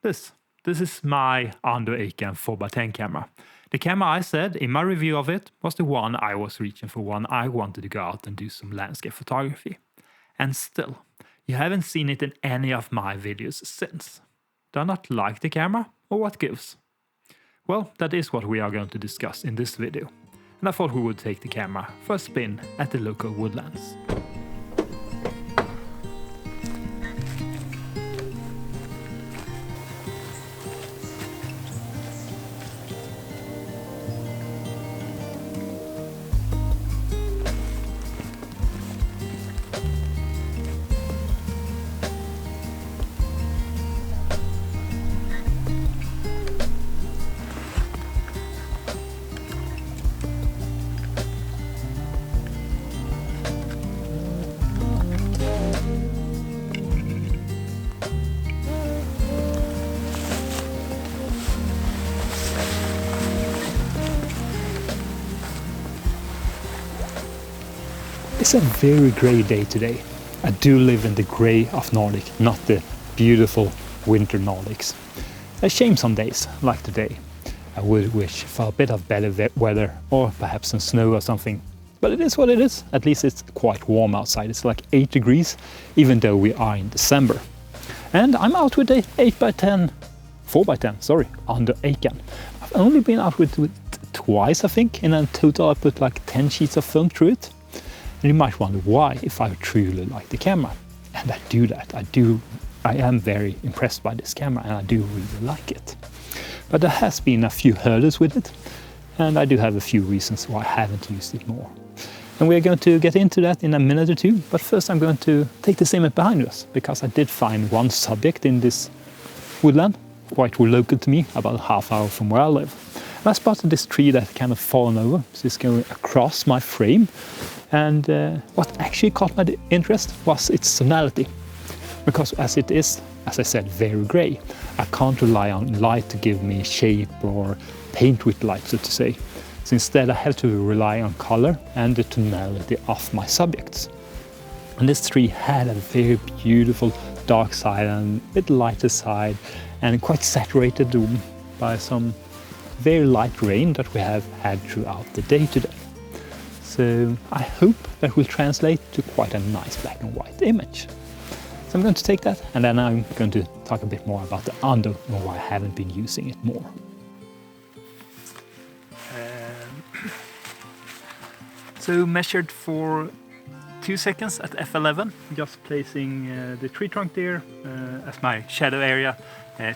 This is my Ondu Eikan 4x10 camera. The camera I said in my review of it was the one I was reaching for when I wanted to go out and do some landscape photography. And still, you haven't seen it in any of my videos since. Do I not like the camera, or what gives? Well, that is what we are going to discuss in this video. And I thought we would take the camera for a spin at the local woodlands. It's a very grey day today. I do live in the grey of Nordic, not the beautiful winter Nordics. A shame some days, like today. I would wish for a bit of better weather, or perhaps some snow or something. But it is what it is. At least it's quite warm outside. It's like 8 degrees, even though we are in December. And I'm out with a 4x10, Ondu Eikan. I've only been out with it twice, I think, and in total I put like 10 sheets of film through it. And you might wonder why, if I truly like the camera. And I do that. I am very impressed by this camera, and I do really like it. But there has been a few hurdles with it, and I do have a few reasons why I haven't used it more. And we're going to get into that in a minute or two, but first I'm going to take this image behind us, because I did find one subject in this woodland, quite local to me, about a half hour from where I live. And I spotted this tree that kind of fallen over, so it's going across my frame. And what actually caught my interest was its tonality. Because as it is, as I said, very grey, I can't rely on light to give me shape or paint with light, so to say. So instead I have to rely on color and the tonality of my subjects. And this tree had a very beautiful dark side and a bit lighter side, and quite saturated by some very light rain that we have had throughout the day today. So I hope that will translate to quite a nice black and white image. So I'm going to take that, and then I'm going to talk a bit more about the Ondu and why I haven't been using it more. So measured for 2 seconds at f11, just placing the tree trunk there as my shadow area,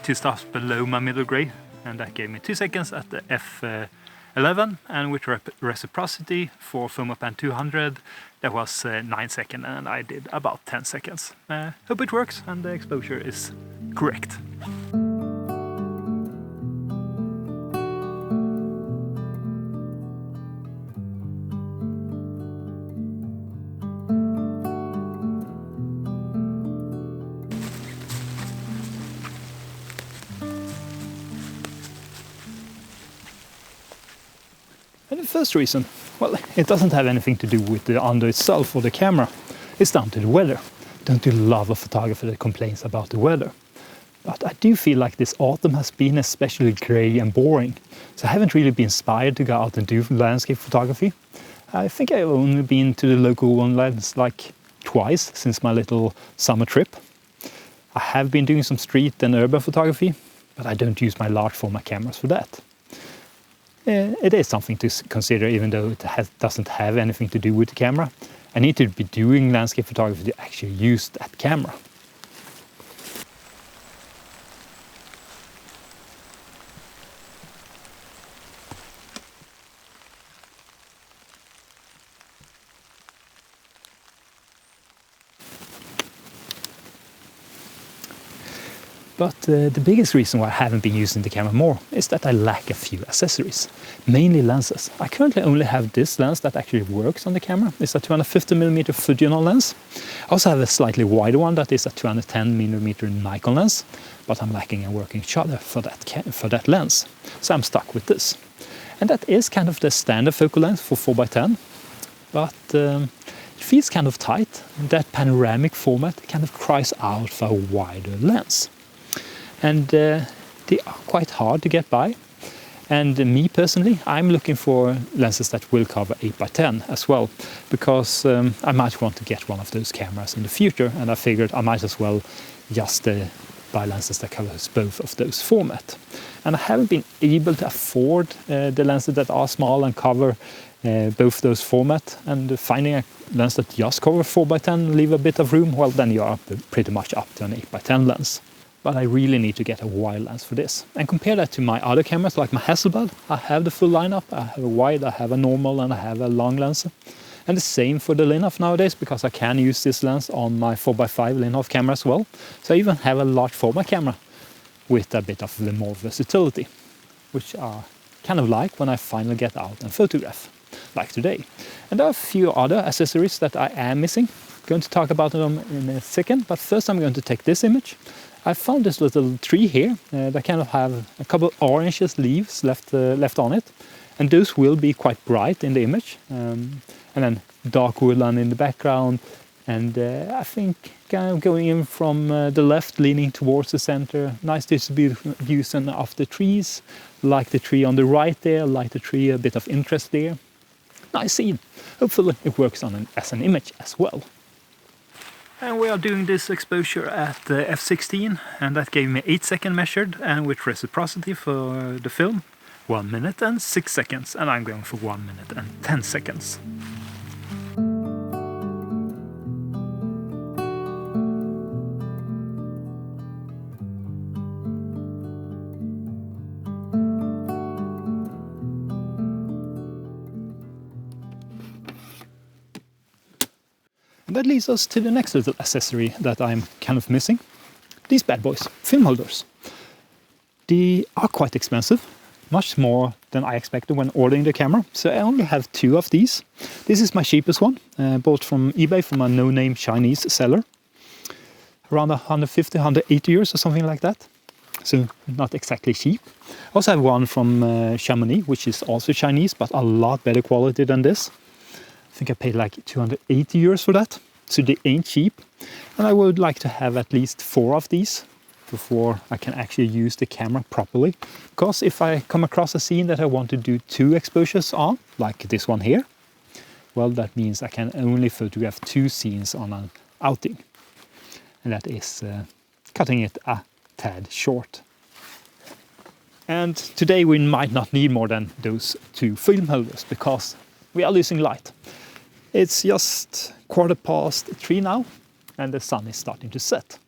2 stops below my middle grey, and that gave me 2 seconds at the f11, and with reciprocity for Fomapan 200 that was 9 seconds, and I did about 10 seconds. Hope it works and the exposure is correct. And the first reason, well, it doesn't have anything to do with the Ondu itself or the camera. It's down to the weather. Don't you love a photographer that complains about the weather? But I do feel like this autumn has been especially grey and boring. So I haven't really been inspired to go out and do landscape photography. I think I've only been to the local woodlands like twice since my little summer trip. I have been doing some street and urban photography, but I don't use my large format cameras for that. It is something to consider, even though it doesn't have anything to do with the camera. I need to be doing landscape photography to actually use that camera. But the biggest reason why I haven't been using the camera more is that I lack a few accessories, mainly lenses. I currently only have this lens that actually works on the camera. It's a 250mm Fujinon lens. I also have a slightly wider one that is a 210mm Nikon lens, but I'm lacking a working shutter for that lens. So I'm stuck with this. And that is kind of the standard focal length for 4x10, but it feels kind of tight. That panoramic format kind of cries out for a wider lens. and they are quite hard to get by. And me personally, I'm looking for lenses that will cover 8x10 as well, because I might want to get one of those cameras in the future, and I figured I might as well just buy lenses that covers both of those formats. And I haven't been able to afford the lenses that are small and cover both those formats, and finding a lens that just covers 4x10, leave a bit of room, well, then you are pretty much up to an 8x10 lens. But I really need to get a wide lens for this. And compare that to my other cameras, like my Hasselblad. I have the full lineup. I have a wide, I have a normal, and I have a long lens. And the same for the Linhof nowadays, because I can use this lens on my 4x5 Linhof camera as well. So I even have a large format camera with a bit of more versatility, which I kind of like when I finally get out and photograph, like today. And there are a few other accessories that I am missing. I'm going to talk about them in a second, but first I'm going to take this image. I found this little tree here that kind of have a couple of orange leaves left on it, and those will be quite bright in the image. And then dark woodland in the background, and I think kind of going in from the left, leaning towards the center. Nice distribution of the trees, like the tree on the right there, like the tree, a bit of interest there. Nice scene. Hopefully it works as an image as well. And we are doing this exposure at f16, and that gave me 8 seconds measured, and with reciprocity for the film, 1 minute and 6 seconds, and I'm going for 1 minute and 10 seconds. And that leads us to the next little accessory that I'm kind of missing. These bad boys, film holders. They are quite expensive, much more than I expected when ordering the camera. So I only have 2 of these. This is my cheapest one, bought from eBay from a no-name Chinese seller. Around 150, 180 euros or something like that. So not exactly cheap. I also have one from Chamonix, which is also Chinese, but a lot better quality than this. I think I paid like 280 euros for that, so they ain't cheap. And I would like to have at least 4 of these before I can actually use the camera properly. Because if I come across a scene that I want to do 2 exposures on, like this one here, well, that means I can only photograph 2 scenes on an outing. And that is cutting it a tad short. And today we might not need more than those 2 film holders, because we are losing light. It's just 3:15 now, and the sun is starting to set.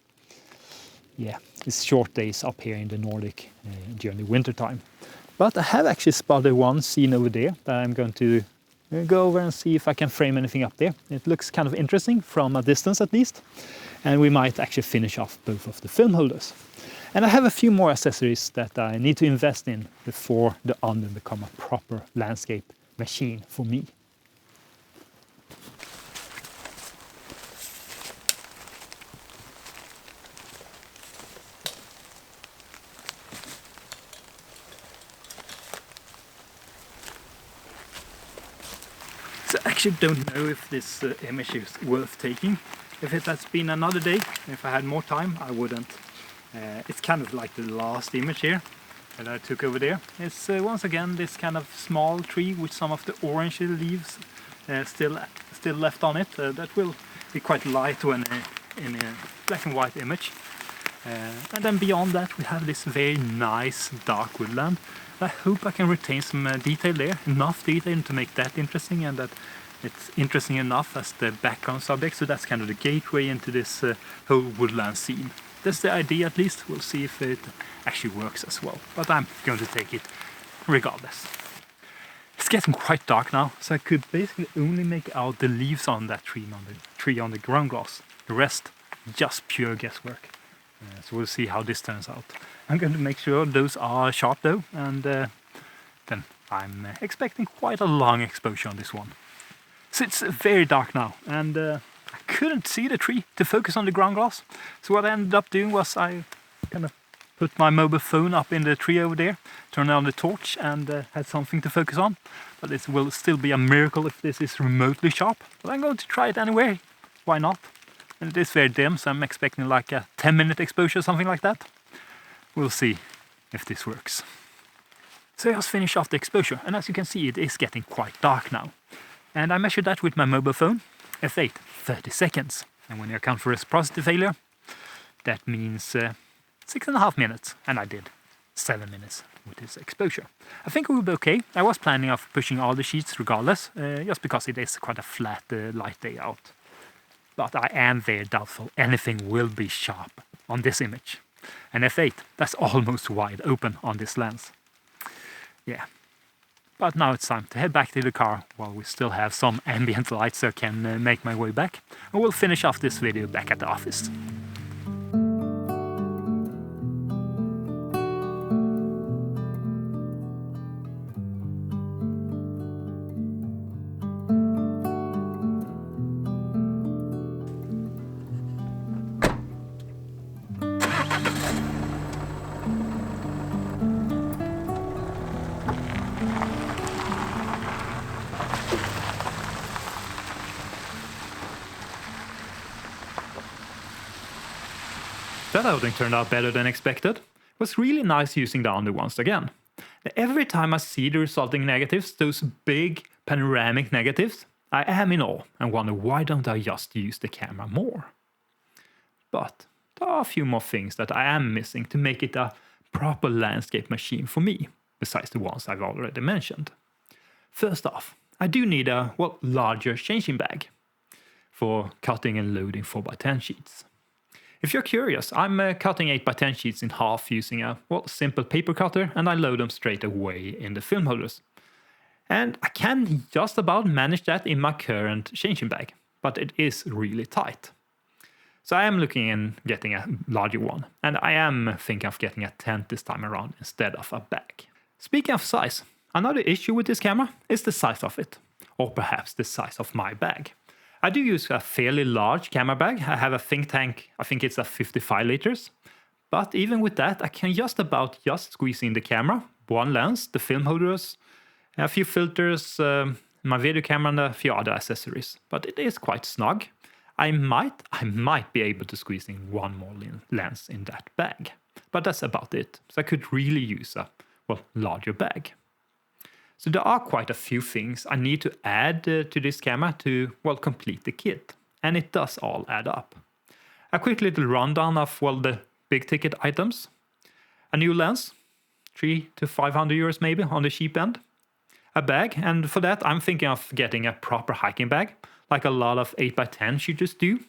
Yeah, it's short days up here in the Nordic during the winter time. But I have actually spotted one scene over there that I'm going to go over and see if I can frame anything up there. It looks kind of interesting from a distance at least, and we might actually finish off both of the film holders. And I have a few more accessories that I need to invest in before the Ondu become a proper landscape machine for me. So I actually don't know if this image is worth taking. If it has been another day, if I had more time, I wouldn't. It's kind of like the last image here that I took over there. It's once again this kind of small tree with some of the orange leaves still left on it. That will be quite light when in a black and white image. And then beyond that we have this very nice dark woodland. I hope I can retain some detail there, enough detail to make that interesting, and that it's interesting enough as the background subject, so that's kind of the gateway into this whole woodland scene. That's the idea at least. We'll see if it actually works as well, but I'm going to take it regardless. It's getting quite dark now, so I could basically only make out the leaves on that tree on the ground glass. The rest, just pure guesswork. So we'll see how this turns out. I'm going to make sure those are sharp though, and then I'm expecting quite a long exposure on this one. So it's very dark now, and I couldn't see the tree to focus on the ground glass. So what I ended up doing was I kind of put my mobile phone up in the tree over there, turned on the torch, and had something to focus on. But it will still be a miracle if this is remotely sharp. But I'm going to try it anyway. Why not? And it is very dim, so I'm expecting like a 10-minute exposure, something like that. we'll see if this works. So I just finished off the exposure, and as you can see it is getting quite dark now. And I measured that with my mobile phone, f8, 30 seconds. And when you account for reciprocity failure, that means 6.5 minutes, and I did 7 minutes with this exposure. I think it will be okay. I was planning of pushing all the sheets regardless, just because it is quite a flat light day out. But I am very doubtful anything will be sharp on this image. And f8, that's almost wide open on this lens. Yeah. But now it's time to head back to the car while we still have some ambient light so I can make my way back. And we'll finish off this video back at the office. That outing turned out better than expected. It was really nice using the Ondu once again. Every time I see the resulting negatives, those big panoramic negatives, I am in awe and wonder why don't I just use the camera more. But there are a few more things that I am missing to make it a proper landscape machine for me, besides the ones I've already mentioned. First off, I do need a, larger changing bag for cutting and loading 4x10 sheets. If you're curious, I'm cutting 8x10 sheets in half using a, simple paper cutter, and I load them straight away in the film holders. And I can just about manage that in my current changing bag, but it is really tight. So I am looking in getting a larger one, and I am thinking of getting a tent this time around instead of a bag. Speaking of size, another issue with this camera is the size of it, or perhaps the size of my bag. I do use a fairly large camera bag. I have a think tank, I think it's a 55 liters. But even with that, I can just squeeze in the camera, one lens, the film holders, a few filters, my video camera and a few other accessories. But it is quite snug. I might be able to squeeze in one more lens in that bag. But that's about it. So I could really use a, larger bag. So there are quite a few things I need to add to this camera to, complete the kit. And it does all add up. A quick little rundown of, the big ticket items. A new lens, 300 to 500 euros maybe on the cheap end. A bag, and for that I'm thinking of getting a proper hiking bag, like a lot of 8x10 shooters do,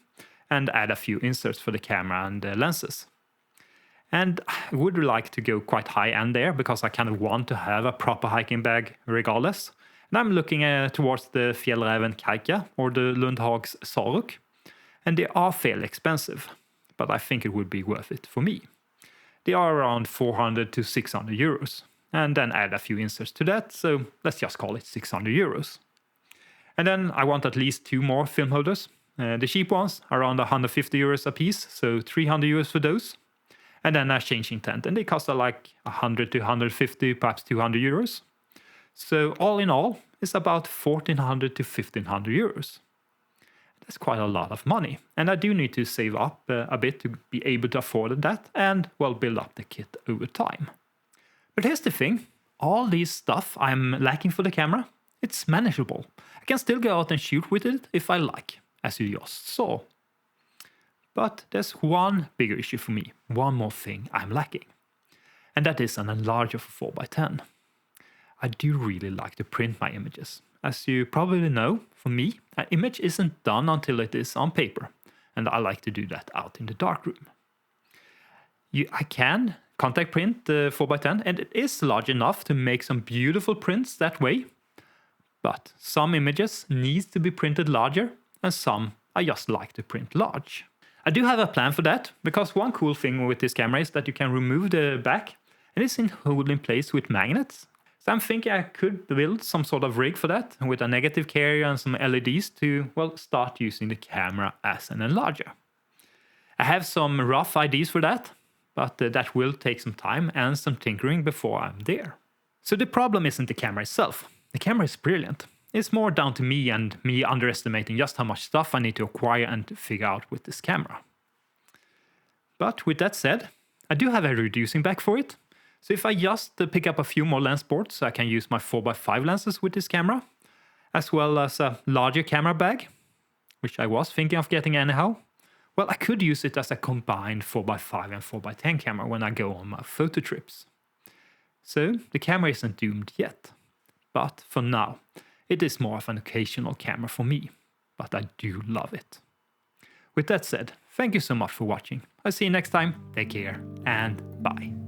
and add a few inserts for the camera and the lenses. And I would like to go quite high end there because I kind of want to have a proper hiking bag regardless. And I'm looking towards the Fjällräven Kajka or the Lundhags Saruk. And they are fairly expensive, but I think it would be worth it for me. They are around 400 to 600 euros. And then add a few inserts to that, so let's just call it 600 euros. And then I want at least 2 more film holders. The cheap ones, around 150 euros a piece, so 300 euros for those. And then a changing tent, and they cost like 100 to 150, perhaps 200 euros. So all in all, it's about 1400 to 1500 euros. That's quite a lot of money, and I do need to save up a bit to be able to afford that and, build up the kit over time. But here's the thing, all this stuff I'm lacking for the camera, it's manageable. I can still go out and shoot with it if I like, as you just saw. But there's one bigger issue for me, one more thing I'm lacking. And that is an enlarger for 4x10. I do really like to print my images. As you probably know, for me, an image isn't done until it is on paper. And I like to do that out in the darkroom. I can contact print the 4x10, and it is large enough to make some beautiful prints that way. But some images need to be printed larger, and some I just like to print large. I do have a plan for that, because one cool thing with this camera is that you can remove the back, and it's held in place with magnets. So I'm thinking I could build some sort of rig for that, with a negative carrier and some LEDs to, start using the camera as an enlarger. I have some rough ideas for that, but that will take some time and some tinkering before I'm there. So the problem isn't the camera itself. The camera is brilliant. It's more down to me and me underestimating just how much stuff I need to acquire and figure out with this camera. But with that said, I do have a reducing back for it, so if I just pick up a few more lens ports, I can use my 4x5 lenses with this camera, as well as a larger camera bag, which I was thinking of getting anyhow. Well, I could use it as a combined 4x5 and 4x10 camera when I go on my photo trips. So the camera isn't doomed yet, but for now, it is more of an occasional camera for me, but I do love it. With that said, thank you so much for watching. I'll see you next time, take care, and bye.